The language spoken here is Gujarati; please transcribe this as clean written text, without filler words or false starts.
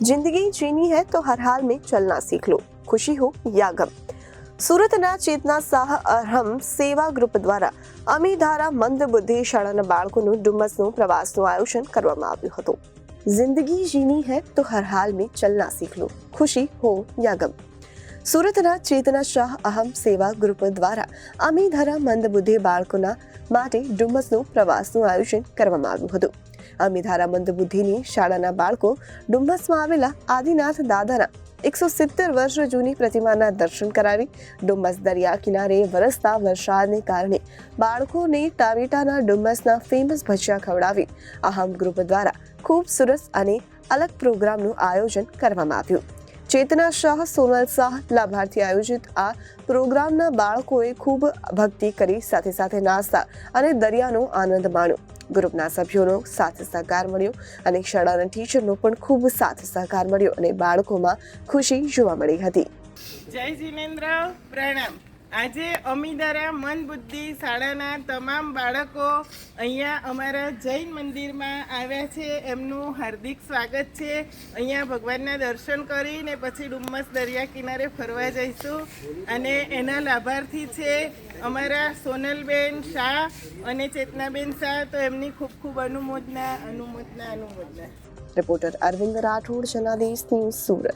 जिंदगी जीनी है तो हर हाल में चलना सीख लो, खुशी हो या गम। સુરતના ચેતના શાહ અરહમ સેવા ગ્રુપ દ્વારા અમીધારા મંદબુદ્ધિ શાળાના બાળકોનું ડુમ્મસનું પ્રવાસનું આયોજન કરવામાં આવ્યું હતું। જિંદગી જીની હૈ તો હર હાલ મેં ચલના સીખ લો, ખુશી હો યા ગમ। સુરતના ચેતના શાહ અહમ સેવા ગ્રુપ દ્વારા અમીધારા મંદબુદ્ધિ બાળકોના માટે ડુમ્મસનું પ્રવાસનું આયોજન કરવામાં આવ્યું હતું। અમીધારા મંદબુદ્ધિની શાળાના બાળકો ડુમ્મસમાં આવેલા આદિનાથ દાદાના 170 વર્ષ જૂની પ્રતિમાના દર્શન કરાવી ડુમ્મસ દરિયા કિનારે વરસતા વરસાદને કારણે બાળકોને ટામેટાના ડુમ્મસના ફેમસ ભજીયા ખવડાવી અહમ ગ્રુપ દ્વારા ખૂબસૂરત અને અલગ પ્રોગ્રામનું આયોજન કરવામાં આવ્યું। ચેતના શાહ, સોનલ શાહ લાભાર્થી આયોજિત આ પ્રોગ્રામના બાળકોએ ખૂબ ભક્તિ કરી સાથે સાથે નાસ્તા અને દરિયાનો આનંદ માણ્યો। ગ્રુપના સભ્યોનો સાથ સહકાર મળ્યો અને શાળાના ટીચરનો પણ ખૂબ સાથ સહકાર મળ્યો અને બાળકોમાં ખુશી જોવા મળી હતી। જય જીનેન્દ્ર, પ્રણામ। આજે અમીધારા મન બુદ્ધિ શાળાના તમામ બાળકો અહીંયા અમારા જૈન મંદિરમાં આવ્યા છે। એમનું હાર્દિક સ્વાગત છે। અહીંયા ભગવાનના દર્શન કરીને પછી ડુમ્મસ દરિયા કિનારે ફરવા જઈશું અને એના લાભાર્થી છે અમારા સોનલબેન શાહ અને ચેતનાબેન શાહ। તો એમની ખૂબ ખૂબ અનુમોદના। Reporter Arvind Rathod, Janadesh news, Surat.